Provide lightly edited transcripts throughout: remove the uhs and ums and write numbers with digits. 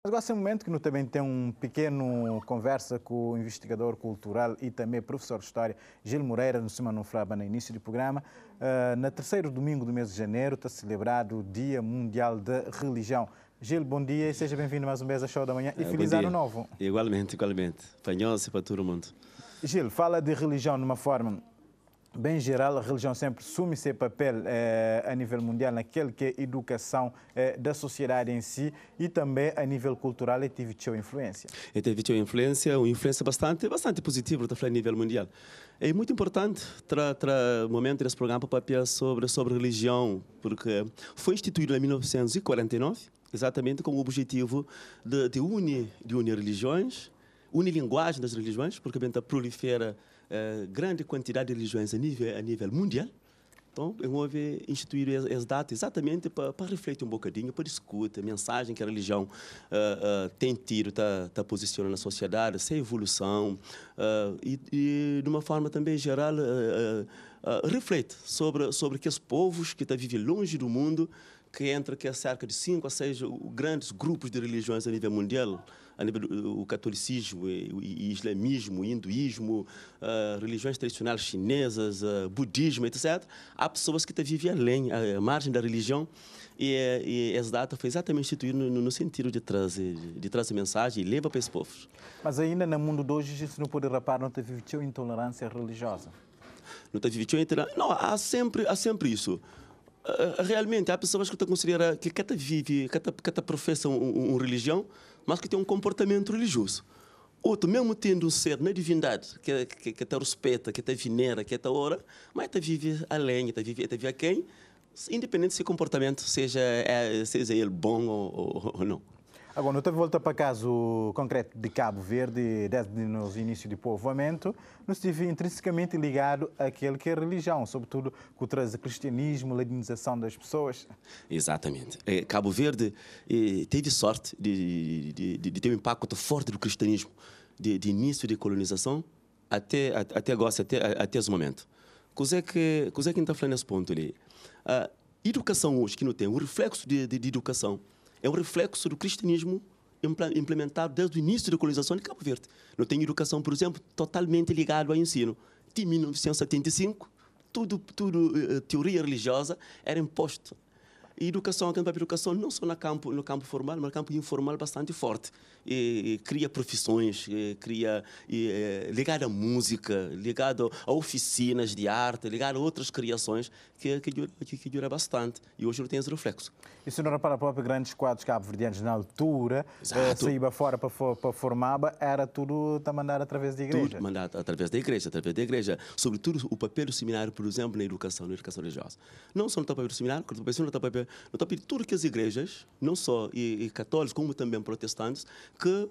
Agora, esse momento que nós também tem um pequeno conversa com o investigador cultural e também professor de História, Gil Moreira, no Semana Fraba, no início do programa. No terceiro domingo do mês de janeiro está celebrado o Dia Mundial da Religião. Gil, bom dia e seja bem-vindo mais uma vez ao Show da Manhã e feliz ano novo. Igualmente. Fanhoso para todo mundo. Gil, fala de religião de uma forma bem geral. A religião sempre assume seu papel a nível mundial naquele que é a educação da sociedade em si e também a nível cultural e teve sua influência. E teve sua influência, uma influência bastante positiva a nível mundial. É muito importante o momento desse programa para falar sobre religião, porque foi instituído em 1949, exatamente com o objetivo de unir religiões, unir linguagem das religiões, porque prolifera grande quantidade de religiões a nível mundial. Então, houve instituir essa data exatamente para refletir um bocadinho, para discutir a mensagem que a religião tem tido, está posicionando na sociedade, essa evolução e de uma forma também geral, reflete sobre que os povos que estão vivendo longe do mundo, que entra que é cerca de 5 a 6 grandes grupos de religiões a nível mundial, a nível do catolicismo, o islamismo, o hinduísmo, religiões tradicionais chinesas, budismo, etc. Há pessoas que vivem além, à margem da religião, e essa data foi exatamente instituída no sentido de trazer mensagem e levar para esses povos. Mas ainda no mundo de hoje, se não pode rapar, não teve intolerância religiosa? Não teve intolerância? Não, há sempre isso. Realmente, há pessoas que consideram que professam uma religião, mas que tem um comportamento religioso. Outro, mesmo tendo um ser na divindade, que te respeita, que te venera, que te ora, mas te vive além, te vive a quem, independente se o comportamento seja ele bom ou não. Agora, não teve volta para caso concreto de Cabo Verde, desde os inícios do povoamento, não estive intrinsecamente ligado àquele que é a religião, sobretudo com o cristianismo, a ladinização das pessoas. Exatamente. Cabo Verde teve sorte de ter um impacto forte do cristianismo, de início de colonização até esse momento. Coisa que a gente está falando nesse ponto ali. A educação hoje que não tem, o reflexo de educação, é um reflexo do cristianismo implementado desde o início da colonização de Cabo Verde. Não tem educação, por exemplo, totalmente ligada ao ensino. De 1975, tudo teoria religiosa era imposto. E educação, a educação não só no campo formal, mas no campo informal bastante forte. Cria profissões, ligado à música, ligado a oficinas de arte, ligado a outras criações que dura bastante. E hoje não tem esse reflexo. E se não repara para os grandes quadros cabo-verdianos na altura, saíba fora para formar, era tudo mandado através da igreja? Tudo mandado através da igreja. Sobretudo o papel do seminário, por exemplo, na educação religiosa. Não só no papel do seminário, no papel de todas as igrejas, não só católicos, como também protestantes, que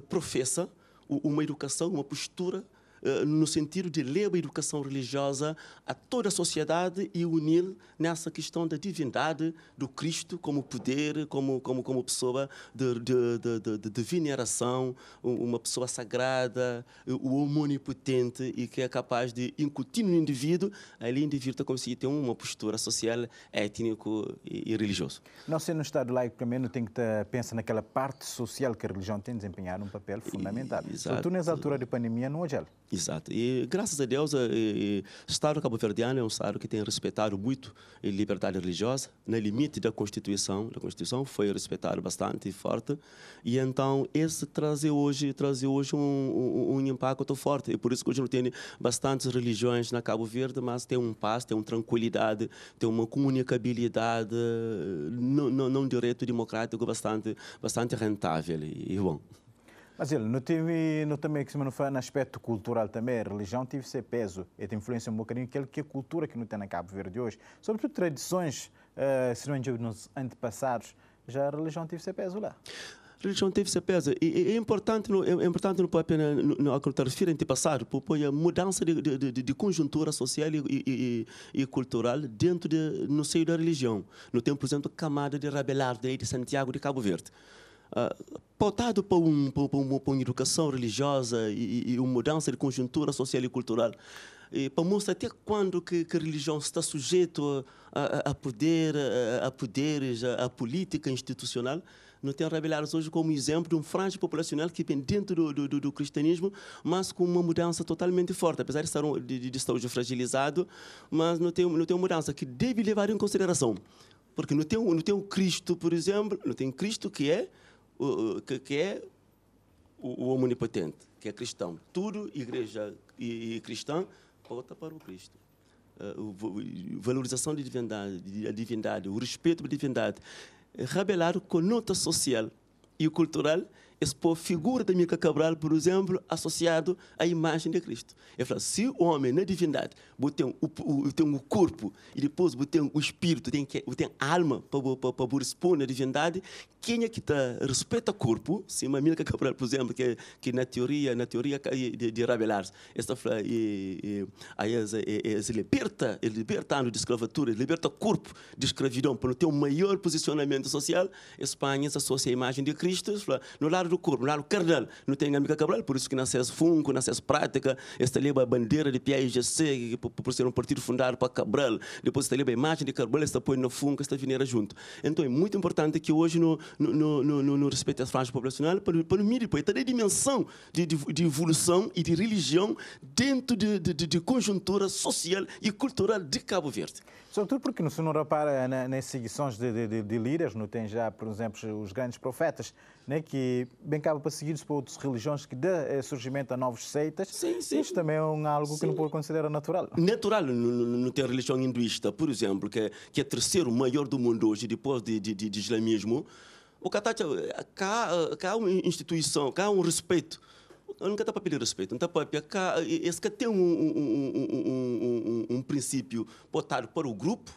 professa uma educação, uma postura no sentido de levar a educação religiosa a toda a sociedade e unir nessa questão da divindade do Cristo como poder, como pessoa de veneração, uma pessoa sagrada, o omnipotente e que é capaz de incutir no indivíduo, ali o indivíduo conseguir ter uma postura social, étnico e religioso. Não sendo no Estado laico, primeiro tem que pensar naquela parte social que a religião tem desempenhado um papel fundamental. Sobretudo nessa altura de pandemia, não é gel. Exato. E, graças a Deus, o Estado cabo-verdiano é um Estado que tem respeitado muito a liberdade religiosa, no limite da Constituição. A Constituição foi respeitada bastante e forte. E, então, esse traz hoje um impacto forte. E por isso que hoje não tem bastantes religiões na Cabo Verde, mas tem um paz, tem uma tranquilidade, tem uma comunicabilidade, não direito democrático bastante rentável e bom. Mas ele não também que se não fala no aspecto cultural também, a religião teve seu peso e tem influência um bocadinho aquilo que é a cultura que não tem na Cabo Verde hoje, sobretudo tradições, se não nos antepassados, já a religião teve seu peso lá. A religião teve seu peso e é importante não pode apenas no refere antepassado, porque a mudança de conjuntura social e cultural dentro no seio da religião. No tempo, por exemplo, a camada de Rabelar de Santiago de Cabo Verde. Pautado por uma educação religiosa e uma mudança de conjuntura social e cultural, e para mostrar até quando que a religião está sujeito a poderes, a política institucional, Não tem rebelares hoje como exemplo de um franja populacional que vem dentro do cristianismo, mas com uma mudança totalmente forte. Apesar de estar hoje fragilizado, mas não tem uma mudança que deve levar em consideração. Porque não tem um Cristo, por exemplo, não tem Cristo que é o omnipotente, que é cristão. Tudo, igreja e cristã, volta para o Cristo. Valorização da divindade, o respeito à divindade. Revelar com nota social e cultural, expor figura da Mica Cabral, por exemplo, associado à imagem de Cristo. Eu falo, se o homem na divindade tem o corpo e depois tem o espírito, tem a alma para expor na divindade, quem é que respeita o corpo? Se a Mica Cabral, por exemplo, que na teoria de revelar, esta fala, libertando de escravatura, liberta o corpo de escravidão para ter um maior posicionamento social. Espanha associa a imagem de Cristo, fala, no lado do corpo, no lado carnal, não tem a Mica Cabral, por isso que nasce fungo, nasce prática, esta ali é a bandeira de PAIGC, por ser um partido fundado para Cabral, depois esta ali é a imagem de Cabral, esta põe no fungo, esta vineira junto. Então é muito importante que hoje no respeito às franjas populacionais, para o mídia, para ter a dimensão de evolução e de religião dentro de conjuntura social e cultural de Cabo Verde. Sobretudo porque no não repara nas seguições de líderes, não tem já, por exemplo, os grandes profetas, né, que bem acaba para seguir-se para outras religiões que dê surgimento a novos seitas. Sim, sim. Isto também é algo que não pode considerar natural. Natural, não tem religião hinduísta, por exemplo, que é o terceiro maior do mundo hoje, depois de islamismo. O cá há uma instituição, cá há um respeito. Eu nunca está para pedir respeito. Não está para esse que tem um princípio botado para o grupo,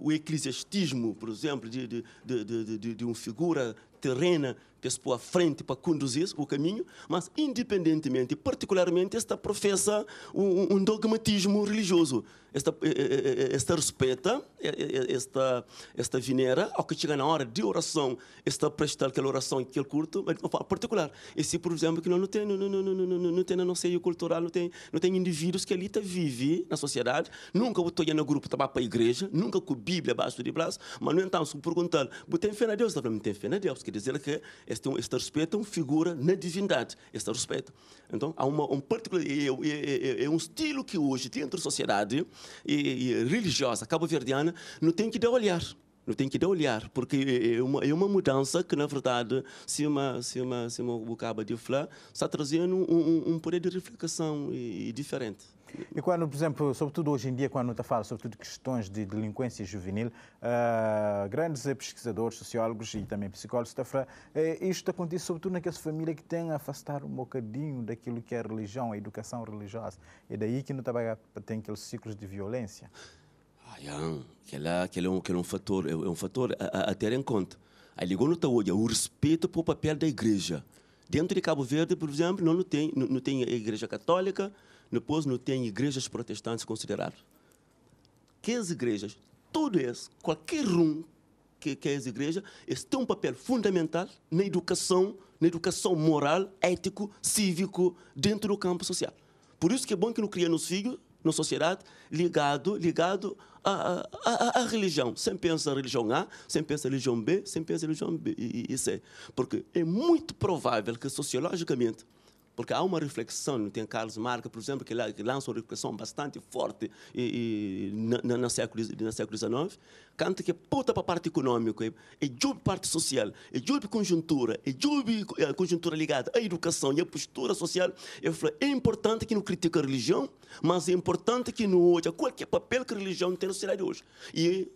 o eclesiastismo, por exemplo, de uma figura terrena que se põe à frente para conduzir o caminho, mas independentemente, particularmente, esta professa um dogmatismo religioso. Esta respeita, esta venera, ao que chega na hora de oração, esta presta aquela oração, aquele culto, mas de uma forma particular. E se, por exemplo, que não tem no seio cultural, não tem indivíduos que ali vivem na sociedade, nunca botou no grupo para a igreja, nunca com a Bíblia abaixo de braço, mas, no entanto, se perguntar, tem fé na Deus? Está falando, tem fé na Deus, quer dizer que este respeito é uma figura na divindade, este respeito. Então, há um particular, é um estilo que hoje, dentro da sociedade e religiosa cabo-verdiana, não tem que dar olhar. Não tem que dar olhar, porque é uma mudança que, na verdade, se o cabo de falar, está trazendo um poder de reflexão diferente. E quando, por exemplo, sobretudo hoje em dia, quando está a falar sobretudo de questões de delinquência juvenil, grandes pesquisadores, sociólogos e também psicólogos estão a falar, isto acontece sobretudo naquelas famílias que têm a afastar um bocadinho daquilo que é a religião, a educação religiosa. É daí que não tem aqueles ciclos de violência. Aquele é um fator a ter em conta. Aí ligou no hoje o respeito para o papel da igreja. Dentro de Cabo Verde, por exemplo, não tem a igreja católica, depois não tem igrejas protestantes consideradas. Que as igrejas, tudo isso, qualquer que é as igrejas, tem um papel fundamental na educação moral, ético, cívico, dentro do campo social. Por isso que é bom que não cria nos filhos, na sociedade, ligado à religião. Sempre pensa religião A, sempre pensa religião B, sempre pensa religião B e C. Porque é muito provável que, sociologicamente, porque há uma reflexão, não tem Carlos Marx, por exemplo, que lança uma reflexão bastante forte no século XIX, canta que puta para a parte econômica, é jube parte social, é jube conjuntura, é jube conjuntura ligada à educação e à postura social. Eu falo, é importante que não critique a religião, mas é importante que não olhe qualquer papel que a religião tem na sociedade hoje. E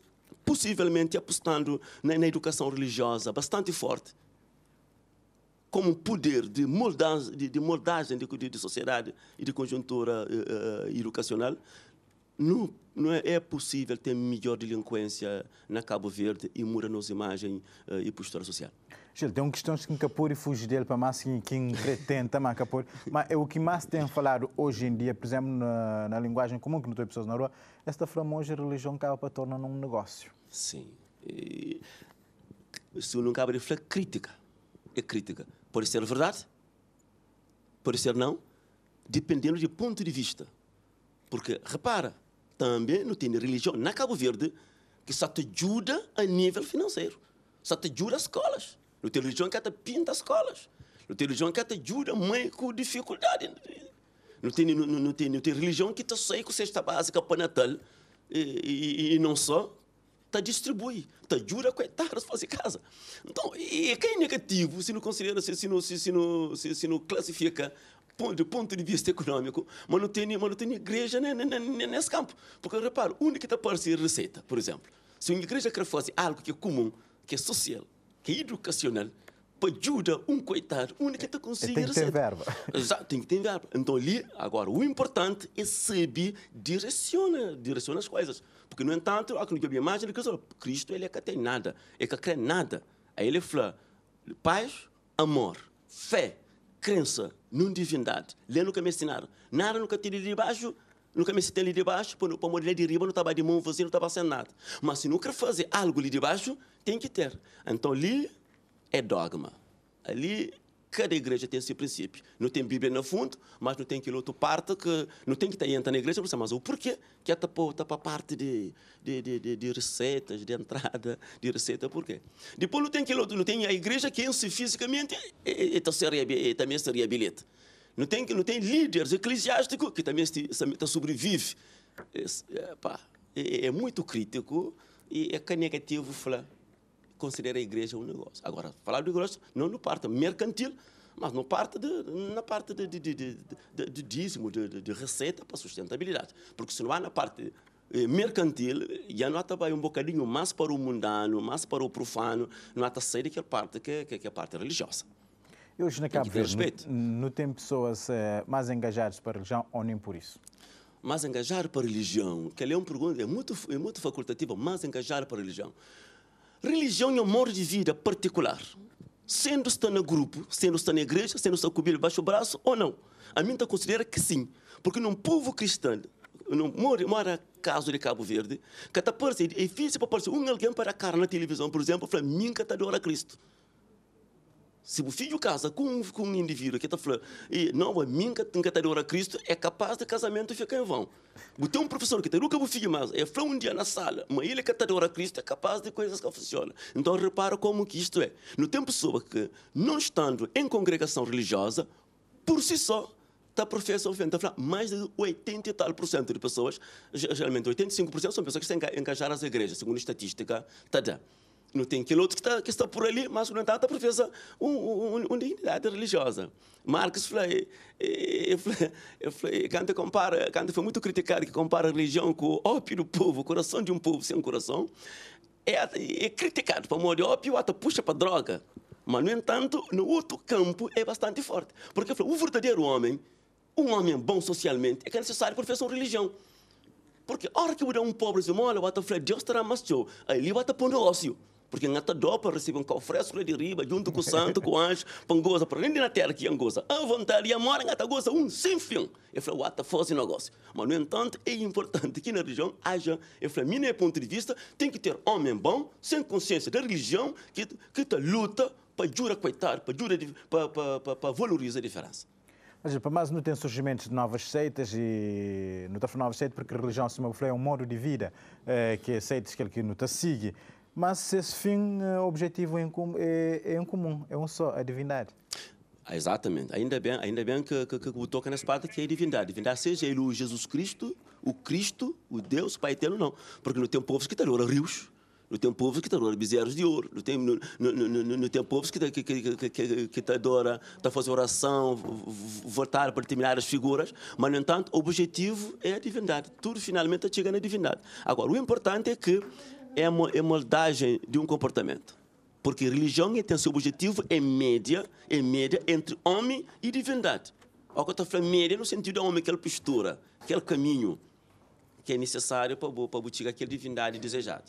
possivelmente apostando na educação religiosa bastante forte, como um poder de moldagem de sociedade e de conjuntura educacional, não é possível ter melhor delinquência na Cabo Verde e muda nas imagens e postura social. Gil, tem questões que capur e fugir dele para mais que pretende mas capur. Mas é o que mais tem falado hoje em dia, por exemplo, na linguagem comum que não tem pessoas na rua, esta framosa religião acaba para tornar um negócio. Sim. Se não acaba de falar crítica, é crítica. Pode ser verdade, pode ser não, dependendo do ponto de vista. Porque, repara, também não tem religião na Cabo Verde que só te ajuda a nível financeiro. só te jura escolas. Não tem religião que te pinta escolas. Não tem religião que te ajuda mãe com dificuldade. Não tem religião que te sai com cesta básica para Natal e não só, te distribui, te ajuda a coitados para casa. Então, e quem é negativo se não considera, se não classifica do ponto de vista econômico, mas não tem igreja nesse campo. Porque, repara, o único que está aparecendo é receita, por exemplo. Se uma igreja quer fazer algo que é comum, que é social, que é educacional, para ajudar coitado, o único que está conseguindo receita. Tem que ter verba. Exato, tem que ter verba. Então, ali, agora, o importante é saber direcionar as coisas. Porque, no entanto, a imagem de Cristo, ele é que tem nada, é que crê nada. Aí ele fala, paz, amor, fé, crença, não divindade. Lê nunca me ensinaram. Nada nunca tem de baixo, nunca me tem ali de baixo, para morrer de riba, não estava de mão, você não estava fazendo nada. Mas se não quer fazer algo ali de baixo, tem que ter. Então, ali é dogma. Ali, cada igreja tem esse princípio. Não tem Bíblia no fundo, mas não tem aquele outro parte que não tem que estar entrando na igreja, mas o porquê que é para a parte de receitas, de entrada, de receita, por quê? Depois não tem aquele outro, não tem a igreja que em si fisicamente também se reabilita. Não tem líderes eclesiásticos que também sobrevivem. É muito crítico e é que é negativo falar. Considera a igreja um negócio. Agora, falar do negócio não na parte mercantil, mas na parte de dízimo, de receita para sustentabilidade. Porque se não há na parte mercantil, já não há também um bocadinho mais para o mundano, mais para o profano, não há a sair daquela parte que é a parte religiosa. E hoje na Cabo Verde, não tem pessoas mais engajadas para a religião ou nem por isso? Mais engajar para a religião, que é uma pergunta, é muito facultativa, mais engajar para a religião. Religião é um modo de vida particular. Sendo está no grupo, sendo está na igreja, sendo está cobrido debaixo do braço ou não. A mim considera que sim. Porque num povo cristão, mora caso de Cabo Verde, que está parecendo, é difícil para aparecer alguém para cara na televisão, por exemplo, fala, mim que adora Cristo. Se o filho casa com um indivíduo que está falando, não, a mim que adora Cristo, é capaz de casamento ficar em vão. Tem um professor que nunca o filho mais, é falou um dia na sala, mas ele que adora Cristo é capaz de coisas que funcionam. Então repara como que isto é. Não tem pessoa que, não estando em congregação religiosa, por si só, está professa ofenda. Mais de 80 e tal % de pessoas, geralmente 85% são pessoas que estão engajadas nas igrejas, segundo a estatística, não tem aquele outro que está por ali, mas, no entanto, professa uma dignidade religiosa. Marx quando foi muito criticado que compara a religião com o ópio do povo, o coração de um povo sem coração, é criticado para modo de ópio, até puxa para droga. Mas, no entanto, no outro campo é bastante forte. Porque o verdadeiro homem, um homem bom socialmente, é que é necessário professar uma religião. Porque a hora que um pobre se molha, Deus terá mais show, aí vai para o negócio. Porque não está dó para receber um cofresco de riba, junto com o santo, com o anjo, para goza, para nem na terra que é goza. A vontade e a mora, não goza sem fim. Eu falei, what fosse negócio. Mas, no entanto, é importante que na religião haja, eu falei, minha ponto de vista, tem que ter homem bom, sem consciência da religião, que luta para jurar coitado, para valorizar a diferença. Mas não tem surgimento de novas seitas e não está falando novas seitas porque a religião, se me falei, é um modo de vida que é seitas que ele não está seguindo. Mas esse fim, objetivo é em comum, é um só, a divindade. Exatamente. Ainda bem que toca nessa parte que é a divindade. A divindade seja ele o Jesus Cristo, o Deus, Pai Eterno, não. Porque não tem povos que adoram rios, não tem povos que adoram bezerros de ouro, não tem povos que adoram, fazem oração, votar para determinadas figuras, mas, no entanto, o objetivo é a divindade. Tudo finalmente chega na divindade. Agora, o importante é que é a moldagem de um comportamento. Porque religião tem seu objetivo é média entre homem e divindade. O que eu estou falando média no sentido de homem, aquela postura, aquele caminho que é necessário para buscar aquela divindade desejada.